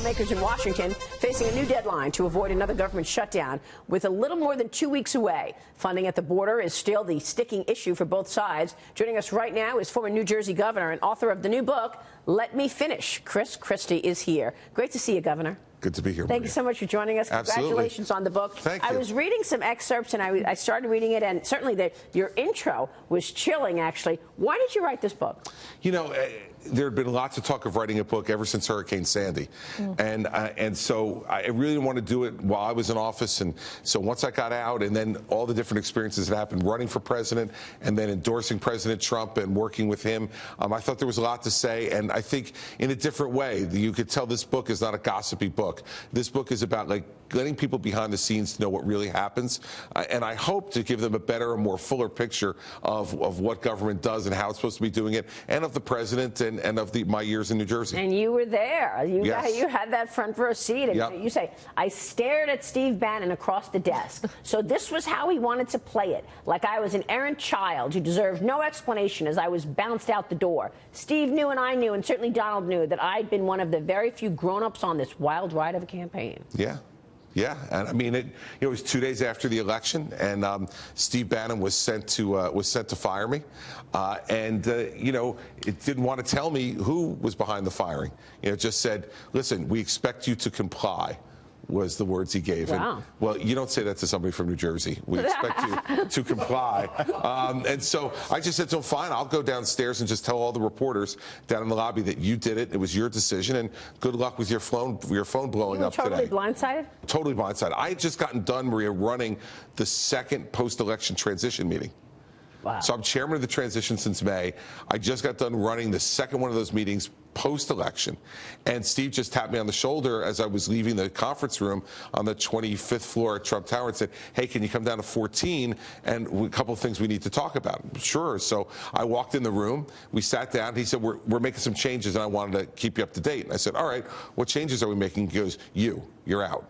lawmakers in Washington facing a new deadline to avoid another government shutdown with a little more than 2 weeks away. Funding at the border is still the sticking issue for both sides. Joining us right now is former New Jersey governor and author of the new book, Let Me Finish. Christie is here. Great to see you, Governor. Good to be here, Thank you so much for joining us. Absolutely. Congratulations on the book. Thank you. I was reading some excerpts, and I started reading it, and certainly your intro was chilling, actually. Why did you write this book? You know, there had been lots of talk of writing a book ever since Hurricane Sandy. And so I really didn't want to do it while I was in office. And so once I got out, and then all the different experiences that happened running for president and then endorsing President Trump and working with him, I thought there was a lot to say. And I think in a different way, you could tell this book is not a gossipy book. This book is about letting people behind the scenes to know what really happens. And I hope to give them a better and more fuller picture of what government does and how it's supposed to be doing it, and of the president and of my years in New Jersey. And you were there. Yes. You had that front row seat. And yep. You say, I stared at Steve Bannon across the desk. So this was how he wanted to play it. Like I was an errant child who deserved no explanation as I was bounced out the door. Steve knew and I knew, and certainly Donald knew, that I'd been one of the very few grown-ups on this wild ride of a campaign. Yeah. Yeah, and I mean, it was 2 days after the election, and Steve Bannon was sent to fire me, it didn't want to tell me who was behind the firing. It just said, "Listen, we expect you to comply." Was the words he gave. Wow. And, well, you don't say that to somebody from New Jersey. We expect you to comply. And so I just said to him, fine, I'll go downstairs and just tell all the reporters down in the lobby that you did it. It was your decision, and good luck with your phone blowing up today. Totally blindsided? Totally blindsided. I had just gotten done, Maria, running the second post-election transition meeting. Wow. So I'm chairman of the transition since May. I just got done running the second one of those meetings post-election. And Steve just tapped me on the shoulder as I was leaving the conference room on the 25th floor at Trump Tower and said, hey, can you come down to 14? And a couple of things we need to talk about. Sure. So I walked in the room. We sat down. He said, we're making some changes, and I wanted to keep you up to date. And I said, all right, what changes are we making? He goes, you're out.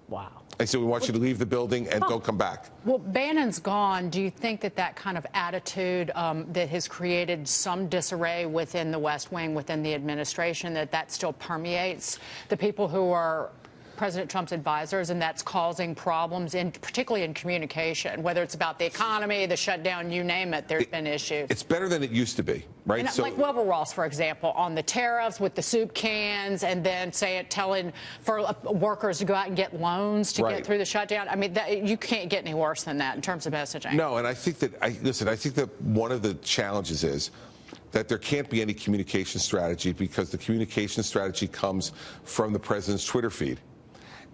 Wow. I said, we want you to leave the building and don't come back. Well, Bannon's gone. Do you think that kind of attitude that has created some disarray within the West Wing, within the administration, that still permeates the people who are President Trump's advisors, and that's causing problems, particularly in communication, whether it's about the economy, the shutdown, you name it, there's been issues. It's better than it used to be, right? And like Wilbur Ross, for example, on the tariffs with the soup cans, and then telling for workers to go out and get loans to get through the shutdown. I mean, you can't get any worse than that in terms of messaging. No, and I think that, I think that one of the challenges is that there can't be any communication strategy, because the communication strategy comes from the president's Twitter feed.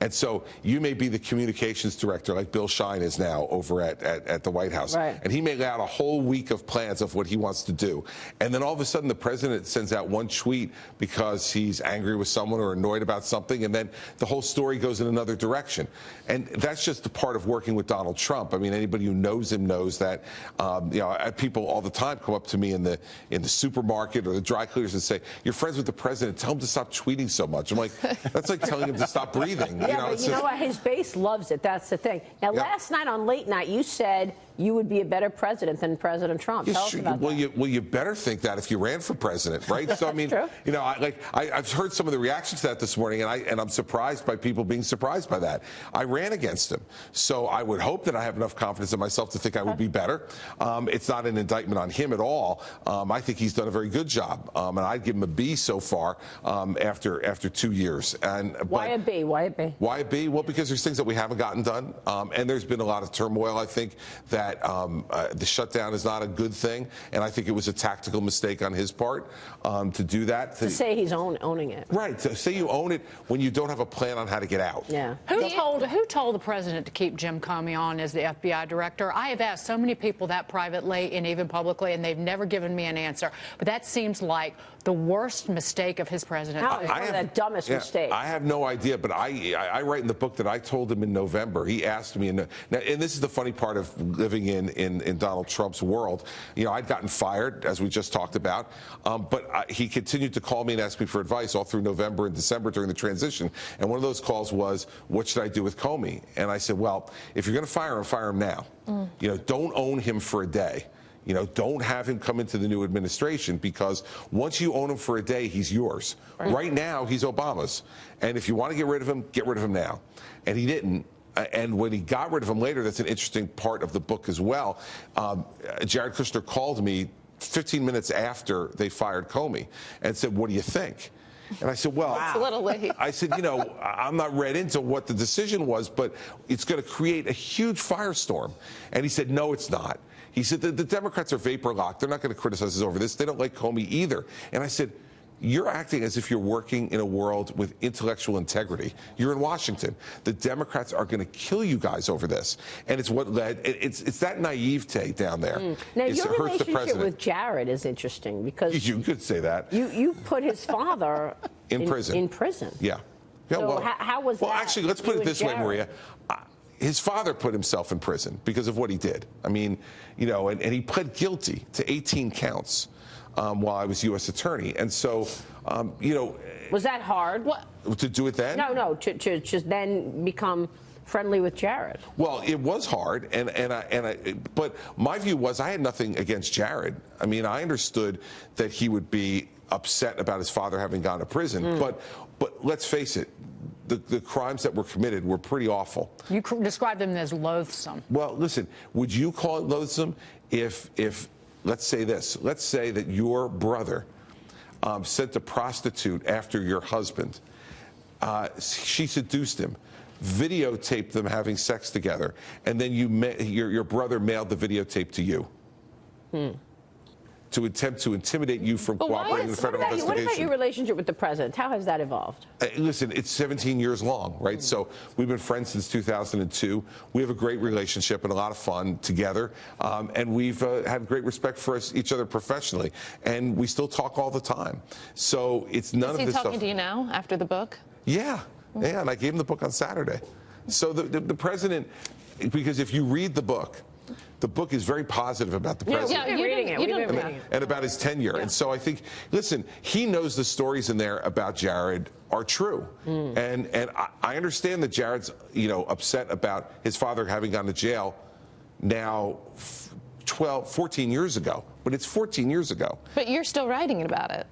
And so you may be the communications director, like Bill Shine is now over at the White House. Right. And he may lay out a whole week of plans of what he wants to do. And then all of a sudden the president sends out one tweet because he's angry with someone or annoyed about something, and then the whole story goes in another direction. And that's just a part of working with Donald Trump. I mean, anybody who knows him knows that, people all the time come up to me in the supermarket or the dry cleaners and say, you're friends with the president, tell him to stop tweeting so much. I'm like, that's like telling him to stop breathing. Yeah, but you know what? His base loves it. That's the thing. Now, last night on Late Night, you said you would be a better president than President Trump. Tell us about that. You better think that if you ran for president, right? So I mean, true. I've heard some of the reactions to that this morning, and I'm surprised by people being surprised by that. I ran against him, so I would hope that I have enough confidence in myself to think I would be better. It's not an indictment on him at all. I think he's done a very good job, and I'd give him a B so far after 2 years. Why a B? Why a B? Why a B? Well, because there's things that we haven't gotten done, and there's been a lot of turmoil. I think that the shutdown is not a good thing, and I think it was a tactical mistake on his part to do that. To say he's owning it. Right. To say you own it when you don't have a plan on how to get out. Yeah. Who told the president to keep Jim Comey on as the FBI director? I have asked so many people that privately and even publicly, and they've never given me an answer. But that seems like the worst mistake of his presidency. It's one of the dumbest mistakes. I have no idea, but I write in the book that I told him in November. He asked me, and this is the funny part of living in Donald Trump's world. I'd gotten fired, as we just talked about, but he continued to call me and ask me for advice all through November and December during the transition. And one of those calls was, what should I do with Comey? And I said, well, if you're going to fire him now. Don't own him for a day. You know, don't have him come into the new administration, because once you own him for a day, he's yours. Right now, he's Obama's. And if you want to get rid of him now. And he didn't. And when he got rid of him later, that's an interesting part of the book as well. Jared Kushner called me 15 minutes after they fired Comey and said, "What do you think?" And I said, well, It's a little late. I said, you know, I'm not read into what the decision was, but it's going to create a huge firestorm. And he said, no, it's not. He said, the Democrats are vapor locked. They're not going to criticize us over this. They don't like Comey either. And I said, you're acting as if you're working in a world with intellectual integrity. You're in Washington. The Democrats are going to kill you guys over this. And it's what led, it's that naivete down there. Now, your relationship with Jared is interesting, because you could say that. You put his father in prison. In prison. Yeah. Yeah, so well, how was that? Well, actually, let's put it this way, Maria. His father put himself in prison because of what he did. I mean, you know, and he pled guilty to 18 counts. While I was U.S. attorney. And so, you know. Was that hard? What? To do it then? No, to just then become friendly with Jared. Well, it was hard, but my view was I had nothing against Jared. I mean, I understood that he would be upset about his father having gone to prison, but let's face it, the crimes that were committed were pretty awful. You described them as loathsome. Well, listen, would you call it loathsome if let's say this. Let's say that your brother sent a prostitute after your husband. She seduced him, videotaped them having sex together, and then your brother mailed the videotape to you. To attempt to intimidate you from cooperating in the federal investigation. What about your relationship with the president? How has that evolved? Listen, it's 17 years long, right? So we've been friends since 2002. We have a great relationship and a lot of fun together. And we've had great respect for each other professionally. And we still talk all the time. So it's none of this stuff. Is he talking to you now after the book? Yeah. Yeah, and I gave him the book on Saturday. So the president, because if you read the book is very positive about the president. Yeah, we've been reading it. And about his tenure. Yeah. And so I think, listen, he knows the stories in there about Jared are true. And I understand that Jared's, you know, upset about his father having gone to jail now 14 years ago. But it's 14 years ago. But you're still writing about it.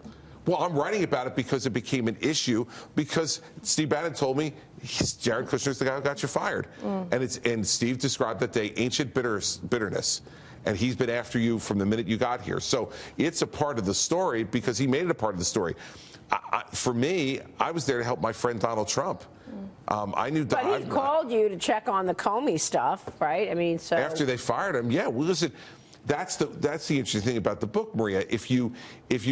Well, I'm writing about it because it became an issue, because Steve Bannon told me Jared Kushner's the guy who got you fired. And Steve described that day ancient bitterness. And he's been after you from the minute you got here. So it's a part of the story because he made it a part of the story. For me, I was there to help my friend Donald Trump. I knew. But he called you to check on the Comey stuff, right? I mean, so after they fired him, yeah. Well, listen, that's the interesting thing about the book, Maria. If you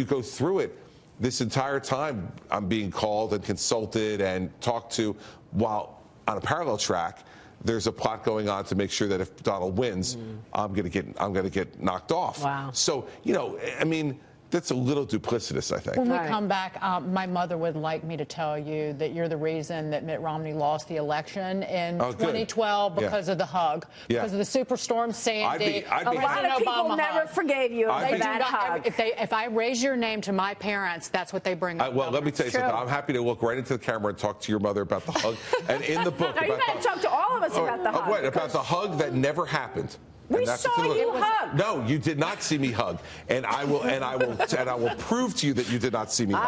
go through it. This entire time, I'm being called and consulted and talked to, while on a parallel track, there's a plot going on to make sure that if Donald wins, I'm going to get knocked off. Wow. So, you know, I mean, that's a little duplicitous, I think. When we come back, my mother would like me to tell you that you're the reason that Mitt Romney lost the election in 2012 because of the hug, because of the superstorm Sandy. A lot of people never forgave you for that hug. If I raise your name to my parents, that's what they bring up. Well, let me tell you something. I'm happy to look right into the camera and talk to your mother about the hug. And in the book, you got to talk to all of us about the hug. What, about the hug that never happened? We saw you hug. No, you did not see me hug, and I will prove to you that you did not see me hug.